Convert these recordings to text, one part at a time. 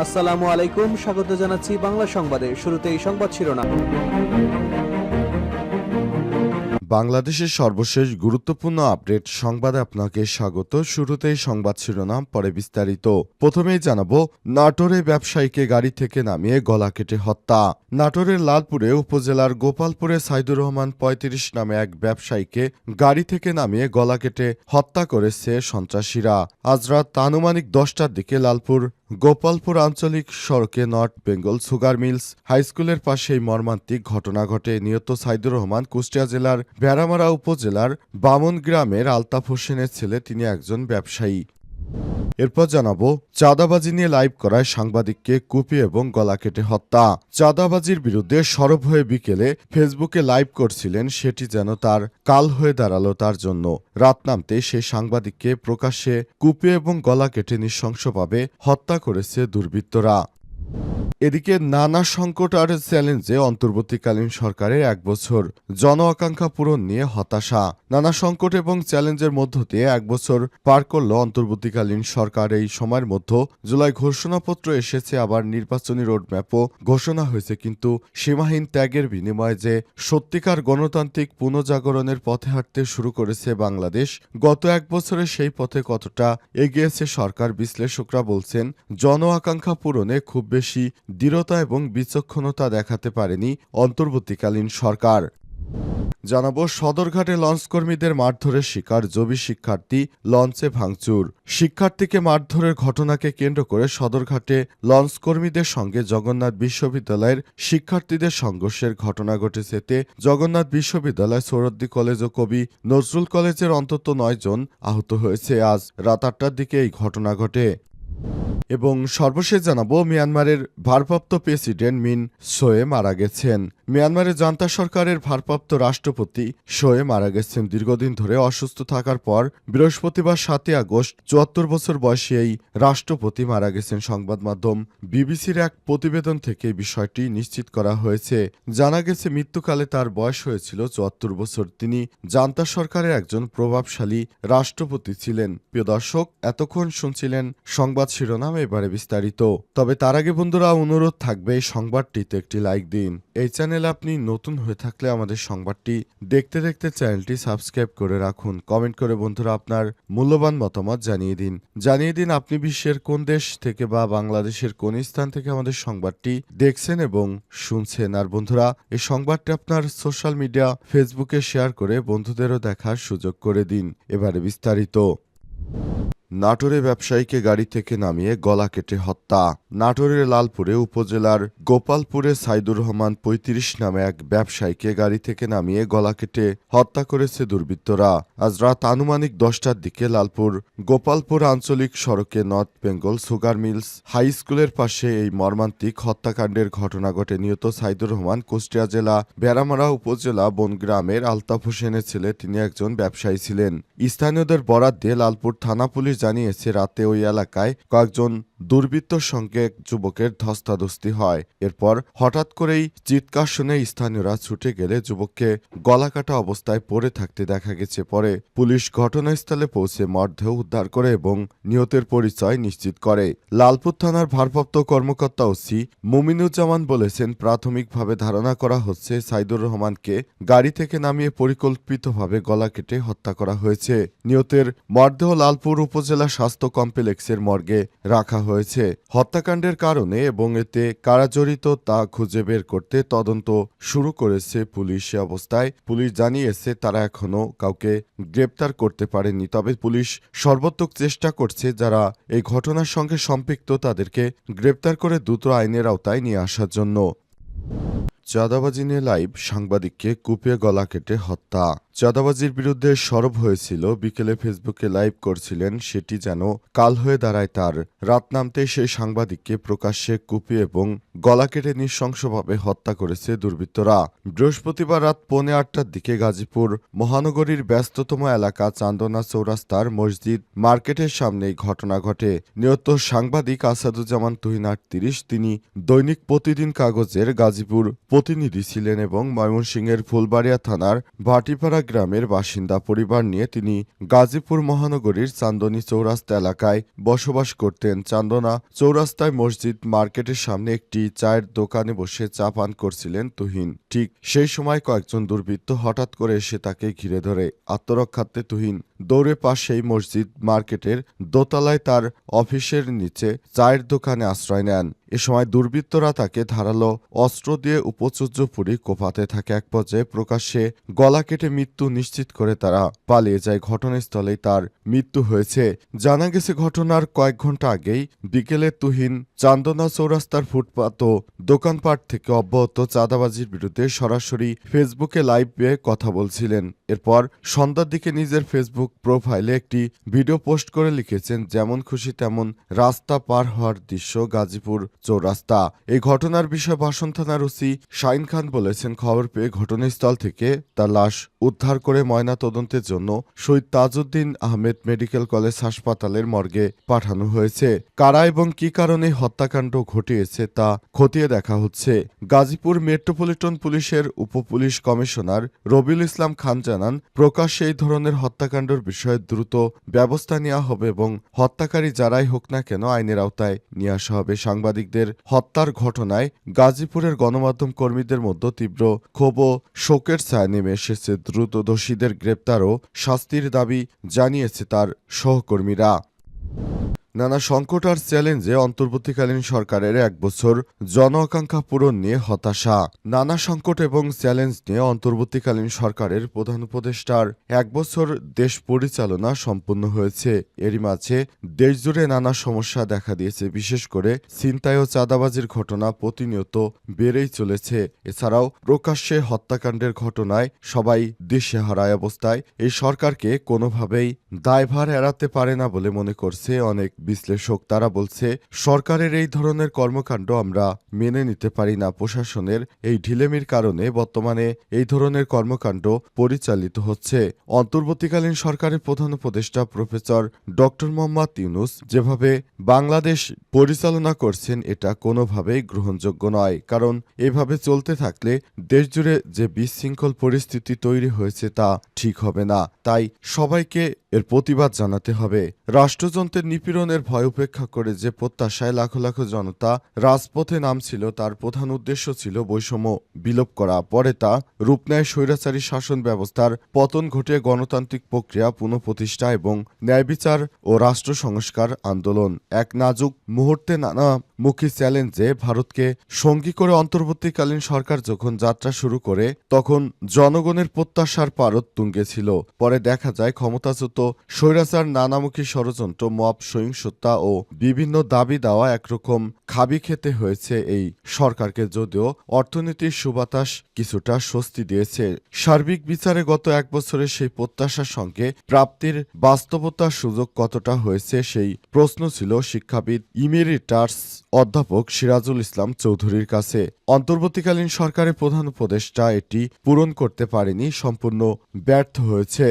আসসালামু আলাইকুম, স্বাগত জানাচ্ছি বাংলা সংবাদে। শুরুতেই সংবাদ শিরোনাম। বাংলাদেশের সর্বশেষ গুরুত্বপূর্ণ আপডেট সংবাদে আপনাকে স্বাগত। শুরুতেই সংবাদ শিরোনাম, পরে বিস্তারিত। প্রথমেই জানাবো, নাটোরে ব্যবসায়ীকে গাড়ি থেকে নামিয়ে গলা কেটে হত্যা। নাটোরের লালপুরে উপজেলার গোপালপুরে সাইদুর রহমান ৩৫ নামে এক ব্যবসায়ীকে গাড়ি থেকে নামিয়ে গলা কেটে হত্যা করেছে সন্ত্রাসীরা। আজ রাত আনুমানিক 10টার দিকে লালপুর গোপালপুর আঞ্চলিক সড়কে নর্থ বেঙ্গল সুগার মিলস হাইস্কুলের পাশে এই মর্মান্তিক ঘটনা ঘটে। নিহত সাইদুর রহমান কুষ্টিয়া জেলার ভেড়ামারা উপজেলার বামন গ্রামের আলতাফ হোসেনের ছেলে। তিনি একজন ব্যবসায়ী। এরপর জানাবো, চাঁদাবাজি নিয়ে লাইভ করায় সাংবাদিককে কুপিয়ে এবং গলা কেটে হত্যা। চাঁদাবাজির বিরুদ্ধে সরব হয়ে বিকেলে ফেসবুকে লাইভ করছিলেন, সেটি যেন তার কাল হয়ে দাঁড়ালো তার জন্য। রাত নামতে সেই সাংবাদিককে প্রকাশ্যে কুপিয়ে এবং গলা কেটে নৃশংসভাবে হত্যা করেছে দুর্বৃত্তরা। এদিকে নানা সংকট আর চ্যালেঞ্জে অন্তর্বর্তীকালীন সরকারের 1 বছর জন আকাঙ্ক্ষা পূরণ নিয়ে হতাশা। নানা সংকট এবং চ্যালেঞ্জের মধ্য দিয়ে 1 বছর পার করল অন্তর্বর্তীকালীন সরকার। এই সময়ের মধ্যে জুলাই ঘোষণাপত্র এসেছে, আবার নির্বাচনী রোডম্যাপও ঘোষণা হয়েছে, কিন্তু সীমাহীন ত্যাগের বিনিময়ে যে সত্যিকার গণতান্ত্রিক পুনর্জাগরণের পথে হাঁটতে শুরু করেছে বাংলাদেশ, গত 1 বছরে সেই পথে কতটা এগিয়েছে সরকার? বিশ্লেষকরা বলছেন, জন আকাঙ্ক্ষা পূরণে খুব বেশি দৃঢ়তা এবং বিচক্ষণতা দেখাতে পারেনি অন্তর্বর্তীকালীন সরকার। জানাবো, সদরঘাটে লঞ্চকর্মীদের মারধরের শিকার জবি শিক্ষার্থী, লঞ্চে ভাঙচুর। শিক্ষার্থীকে মারধরের ঘটনাকে কেন্দ্র করে সদরঘাটে লঞ্চকর্মীদের সঙ্গে জগন্নাথ বিশ্ববিদ্যালয়ের শিক্ষার্থীদের সংঘর্ষের ঘটনা ঘটেছে। এতে জগন্নাথ বিশ্ববিদ্যালয়, সৌরদ্দি কলেজ ও কবি নজরুল কলেজের অন্তত 9 জন আহত হয়েছে। আজ রাত 8টার দিকে এই ঘটনা ঘটে। এবং সর্বশেষ জানাবো, মিয়ানমারের ভারপ্রাপ্ত প্রেসিডেন্ট মিন সোয়ে মারা গেছেন। মিয়ানমারের জান্তা সরকারের ভারপ্রাপ্ত রাষ্ট্রপতি সোয়ে মারা গেছেন দীর্ঘদিন ধরে অসুস্থ থাকার পর। বৃহস্পতিবার 7 আগস্ট 74 বছর বয়সী এই রাষ্ট্রপতি মারা গেছেন। সংবাদ মাধ্যম বিবিসির এক প্রতিবেদন থেকে বিষয়টি নিশ্চিত করা হয়েছে। জানা গেছে, মৃত্যুকালে তার বয়স হয়েছিল 74 বছর। তিনি জান্তা সরকারের একজন প্রভাবশালী রাষ্ট্রপতি ছিলেন। প্রিয় দর্শক, এতক্ষণ শুনছিলেন সংবাদ শিরোনাম, এবারে বিস্তারিত। তবে তার আগে বন্ধুরা, অনুরোধ থাকবে এই সংবাদটিতে একটি লাইক দিন। এই চ্যানেলে আপনি নতুন হয়ে থাকলে আমাদের সংবাদটি দেখতে দেখতে চ্যানেলটি সাবস্ক্রাইব করে রাখুন। কমেন্ট করে বন্ধুরা আপনার মূল্যবান মতামত জানিয়ে দিন আপনি বিশ্বের কোন দেশ থেকে বা বাংলাদেশের কোন স্থান থেকে আমাদের সংবাদটি দেখছেন এবং শুনছেন। আর বন্ধুরা, এই সংবাদটি আপনার সোশ্যাল মিডিয়া ফেসবুকে শেয়ার করে বন্ধুদেরও দেখার সুযোগ করে দিন। এবারে বিস্তারিত। নাটোরে ব্যবসায়ীকে গাড়ি থেকে নামিয়ে গলা কেটে হত্যা। নাটোরের লালপুরে উপজেলার গোপালপুরে সাইদুর রহমান ৩৫ নামে এক ব্যবসায়ীকে গাড়ি থেকে নামিয়ে গলা কেটে হত্যা করেছে দুর্বৃত্তরা। আজ রাত আনুমানিক 10টার দিকে লালপুর গোপালপুর আঞ্চলিক সড়কে north Bengal sugar mills high স্কুলের পাশে এই মর্মান্তিক হত্যাকাণ্ডের ঘটনা ঘটে। নিহত সাইদুর রহমান কুষ্টিয়া জেলা ভেড়ামারা উপজেলা বনগ্রামের আলতাফ হোসেনের ছেলে। তিনি একজন ব্যবসায়ী ছিলেন। স্থানীয়দের বরাত দিয়ে লালপুর থানা পুলিশ জানিয়েছে, রাতে ওই এলাকায় কয়েকজন দুর্বৃত্তর সঙ্গে এক যুবকের ধস্তাধস্তি হয়। এরপর হঠাৎ করেই চিৎকার শুনে স্থানীয়রা ছুটে গেলে যুবককে গলাকাটা অবস্থায় পড়ে থাকতে দেখা গেছে। পরে পুলিশ ঘটনাস্থলে পৌঁছে মরদেহ উদ্ধার করে এবং নিহতের পরিচয় নিশ্চিত করে। লালপুর থানার ভারপ্রাপ্ত কর্মকর্তা ওসি মুমিনুজ্জামান বলেছেন, প্রাথমিকভাবে ধারণা করা হচ্ছে সাইদুর রহমানকে গাড়ি থেকে নামিয়ে পরিকল্পিতভাবে গলা কেটে হত্যা করা হয়েছে। নিহতের মরদেহ লালপুর উপজেলা স্বাস্থ্য কমপ্লেক্সের মর্গে রাখা হয়েছে। হত্যাকাণ্ডের কারণে এবং এতে কারা জড়িত তা খুঁজে বের করতে তদন্ত শুরু করেছে পুলিশ। অবস্থায় পুলিশ জানিয়েছে, তারা এখনো কাউকে গ্রেপ্তার করতে পারেনি, তবে পুলিশ সর্বোত্তক চেষ্টা করছে যারা এই ঘটনার সঙ্গে সম্পৃক্ত তাদেরকে গ্রেপ্তার করে দ্রুত আইনের আওতায় নিয়ে আসার জন্য। চাঁদাবাজি নিয়ে লাইভ, সাংবাদিককে কুপিয়ে গলা কেটে হত্যা। চাঁদাবাজির বিরুদ্ধে সরব হয়েছিল, বিকেলে ফেসবুকে লাইভ করছিলেন, সেটি যেন কাল হয়ে দাঁড়ায় তার। রাত নামতে সেই সাংবাদিককে প্রকাশ্যে কুপিয়ে এবং গলা কেটে নৃশংসভাবে হত্যা করেছে দুর্বৃত্তরা। বৃহস্পতিবার রাত 8:45টার দিকে গাজীপুর মহানগরীর ব্যস্ততম এলাকা চান্দনা চৌরাস্তার মসজিদ মার্কেটের সামনে এই ঘটনা ঘটে। নিহত সাংবাদিক আসাদুজ্জামান তুহিন 38, তিনি দৈনিক প্রতিদিন কাগজের গাজীপুর প্রতিনিধি ছিলেন এবং ময়মনসিংহের ফুলবাড়িয়া থানার ভাটিপাড়া গ্রামের বাসিন্দা। পরিবার নিয়ে তিনি গাজীপুর মহানগরীর চান্দনী চৌরাস্তা এলাকায় বসবাস করতেন। চান্দনা চৌরাস্তায় মসজিদ মার্কেটের সামনে একটি চায়ের দোকানে বসে চা পান করছিলেন তুহিন। ঠিক সেই সময় কয়েকজন দুর্বৃত্ত হঠাৎ করে এসে তাকে ঘিরে ধরে। আত্মরক্ষার্থে তুহিন দৌড়ে পাশেই মসজিদ মার্কেটের দোতলায় তার অফিসের নিচে চায়ের দোকানে আশ্রয় নেন। এ সময় দুর্বৃত্তরা তাকে ধারালো অস্ত্র দিয়ে উপচুজ্য পুরি কোপাতে থাকে। এক পর্যায়ে প্রকাশ্যে গলা কেটে মৃত্যু নিশ্চিত করে তারা পালিয়ে যায়। ঘটনাস্থলেই তার মৃত্যু হয়েছে। জানা গেছে ঘটনার কয়েক ঘন্টা আগেই বিকেলে তুহিন চান্দনা চৌরাস্তার ফুটপাত ও দোকানপাট থেকে অব্যাহত চাঁদাবাজির বিরুদ্ধে সরাসরি ফেসবুকে লাইভে কথা বলছিলেন। এরপর সন্ধ্যার দিকে নিজের ফেসবুক প্রোফাইলে একটি ভিডিও পোস্ট করে লিখেছেন, যেমন খুশি তেমন রাস্তা পার হওয়ার দৃশ্য গাজীপুর চৌরাস্তা। এই ঘটনার বিষয়ে ভাষণ থানার ওসি শাহিন খান বলেছেন, খবর পেয়ে ঘটনাস্থল থেকে তার লাশ উদ্ধার করে ময়না তদন্তের জন্য শহীদ তাজউদ্দিন আহমেদ মেডিকেল কলেজ হাসপাতালের মর্গে পাঠানো হয়েছে। কারা এবং কী কারণে হত্যাকাণ্ড ঘটিয়েছে তা খতিয়ে দেখা হচ্ছে। গাজীপুর মেট্রোপলিটন পুলিশের উপপুলিশ কমিশনার রবিউল ইসলাম খান জানান, প্রকাশ্যে এই ধরনের হত্যাকাণ্ডের বিষয়ে দ্রুত ব্যবস্থা নেওয়া হবে এবং হত্যাকারী যারাই হোক না কেন আইনের আওতায় নিয়ে আসা হবে। সাংবাদিকদের হত্যার ঘটনায় গাজীপুরের গণমাধ্যম কর্মীদের মধ্যে তীব্র ক্ষোভ ও শোকের ছায়া নেমে এসেছে। দ্রুত দোষীদের গ্রেপ্তার ও শাস্তির দাবি জানিয়েছে তার সহকর্মীরা। নানা সংকট আর চ্যালেঞ্জে অন্তর্বর্তীকালীন সরকারের 1 বছর জন আকাঙ্ক্ষা পূরণ নিয়ে হতাশা। নানা সংকট এবং চ্যালেঞ্জ নিয়ে অন্তর্বর্তীকালীন সরকারের প্রধান উপদেষ্টার 1 বছর দেশ পরিচালনা সম্পন্ন হয়েছে। এরই মাঝে দেশজুড়ে নানা সমস্যা দেখা দিয়েছে। বিশেষ করে ছিনতাই ও চাঁদাবাজির ঘটনা প্রতিনিয়ত বেড়েই চলেছে। এছাড়াও প্রকাশ্যে হত্যাকাণ্ডের ঘটনায় সবাই দিশেহারায় অবস্থায় এই সরকারকে কোনোভাবেই দায়ভার এড়াতে পারে না বলে মনে করছে অনেক বিশ্লেষক। তারা বলছে, সরকারের এই ধরনের কর্মকাণ্ড আমরা মেনে নিতে পারি না। প্রশাসনের এই ঢিলেমির কারণে বর্তমানে এই ধরনের কর্মকাণ্ড পরিচালিত হচ্ছে। অন্তর্বর্তীকালীন সরকারের প্রধান উপদেষ্টা প্রফেসর ডক্টর মোহাম্মদ ইউনূস যেভাবে বাংলাদেশ পরিচালনা করছেন এটা কোনোভাবেই গ্রহণযোগ্য নয়। কারণ এভাবে চলতে থাকলে দেশজুড়ে যে বিশৃঙ্খল পরিস্থিতি তৈরি হয়েছে তা ঠিক হবে না। তাই সবাইকে এর প্রতিবাদ জানাতে হবে। রাষ্ট্রযন্ত্রের নিপীড়নের ভয় উপেক্ষা করে যে প্রত্যাশায় লাখো লাখো জনতা রাজপথে নামছিল তার প্রধান উদ্দেশ্য ছিল বৈষম্য বিলোপ করা। পরে তা রূপ নেয় স্বৈরাচারী শাসন ব্যবস্থার পতন ঘটিয়ে গণতান্ত্রিক প্রক্রিয়া পুনঃপ্রতিষ্ঠা এবং ন্যায় বিচার ও রাষ্ট্র সংস্কার আন্দোলন। এক নাজুক মুহূর্তে নানামুখী চ্যালেঞ্জে ভারতকে সঙ্গী করে অন্তর্বর্তীকালীন সরকার যখন যাত্রা শুরু করে তখন জনগণের প্রত্যাশার পারদ তুঙ্গে ছিল। পরে দেখা যায় ক্ষমতাচ্যুত স্বৈরাচার নানামুখী ষড়যন্ত্র, মব সহিংসতা ও বিভিন্ন দাবি দেওয়া একরকম খাবি খেতে হয়েছে এই সরকারকে। যদিও অর্থনীতির সুবাতাস কিছুটা স্বস্তি দিয়েছে, সার্বিক বিচারে গত 1 বছরে সেই প্রত্যাশার সঙ্গে প্রাপ্তির বাস্তবতার সুযোগ কতটা হয়েছে সেই প্রশ্ন ছিল শিক্ষাবিদ ইমেরিটাস অধ্যাপক সিরাজুল ইসলাম চৌধুরীর কাছে। অন্তর্বর্তীকালীন সরকারের প্রধান উপদেষ্টা এটি পূরণ করতে পারেনি, সম্পূর্ণ ব্যর্থ হয়েছে।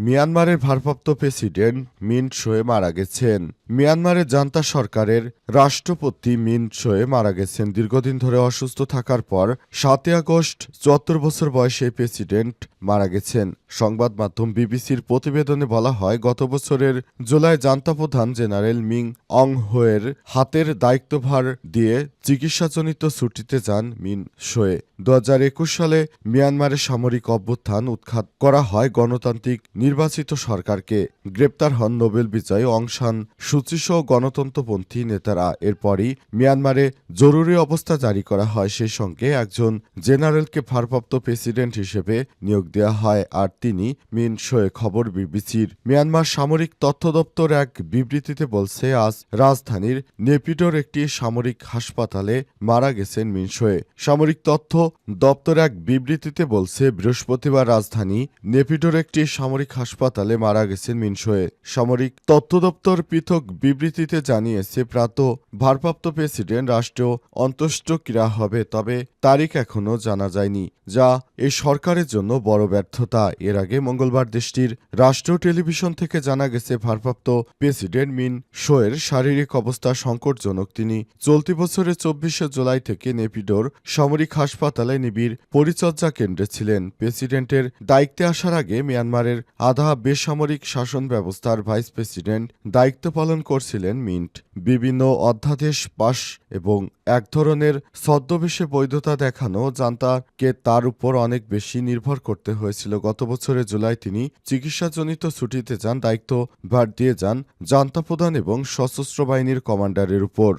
মিয়ানমারের ভারপ্রাপ্ত প্রেসিডেন্ট মিন্ট সোয়ে মারা গেছেন। মিয়ানমারের জান্তা সরকারের রাষ্ট্রপতি মিন্ট সোয়ে মারা গেছেন। দীর্ঘদিন ধরে অসুস্থ থাকার পর 7 আগস্ট 74 বছর বয়সে প্রেসিডেন্ট মারা গেছেন। সংবাদ মাধ্যম বিবিসির প্রতিবেদনে বলা হয়, গত বছরের জুলাই জান্তা প্রধান জেনারেল মিং অং হোয়ের হাতের দায়িত্বভার দিয়ে চিকিৎসাজনিত ছুটিতে যান মিন সোয়ে। 2021 সালে মিয়ানমারের সামরিক অভ্যুত্থান উৎখাত করা হয় গণতান্ত্রিক নির্বাচিত সরকারকে। গ্রেপ্তার হন নোবেল বিজয়ী অং সান সূচি সহ গণতন্ত্রপন্থী নেতারা। এরপরই মিয়ানমারে জরুরি অবস্থা জারি করা হয়। সেই সঙ্গে একজন জেনারেলকে ভারপ্রাপ্ত প্রেসিডেন্ট হিসেবে নিয়োগ দেওয়া হয়, আর তিনি মিন সোয়ে। খবর বিবিসির। মিয়ানমার সামরিক তথ্য দপ্তর এক বিবৃতিতে বলছে, আজ রাজধানীর নেপিডোর একটি সামরিক হাসপাতালে মারা গেছেন মিন সোয়ে। সামরিক তথ্য দপ্তর এক বিবৃতিতে বলছে, বৃহস্পতিবার রাজধানী নেপিডোর একটি সামরিক হাসপাতালে মারা গেছেন মিন সোয়ে। সামরিক তথ্য দপ্তর পৃথক বিবৃতিতে জানিয়েছে ভারপ্রাপ্ত প্রেসিডেন্ট রাষ্ট্রীয় অন্ত্যেষ্টিক্রিয়া হবে, তবে তারিখ এখনও জানা যায়নি, যা এই সরকারের জন্য বড় ব্যর্থতা। এর আগে মঙ্গলবার দেশটির রাষ্ট্রীয় টেলিভিশন থেকে জানা গেছে ভারপ্রাপ্ত প্রেসিডেন্ট মিন শোয়ের শারীরিক অবস্থা সংকটজনক। তিনি চলতি বছরের 24শে জুলাই থেকে নেপিডোর সামরিক হাসপাতালে নিবিড় পরিচর্যা কেন্দ্রে ছিলেন। প্রেসিডেন্টের দায়িত্বে আসার আগে মিয়ানমারের আধা বেসামরিক শাসন ব্যবস্থার ভাইস প্রেসিডেন্ট দায়িত্ব পালন করছিলেন মিন্ট। বিভিন্ন অধ্যাদেশ পাশ এবং এক ধরনের ছদ্মবেশে বৈধতা দেখানো জান্তাকে তার উপর অনেক বেশি নির্ভর করতে হয়েছিল। গত বছরের জুলাই তিনি চিকিৎসাজনিত ছুটিতে যান, দায়িত্ব ভার দিয়ে যান জান্তা প্রধান এবং সশস্ত্র বাহিনীর কমান্ডারের উপর।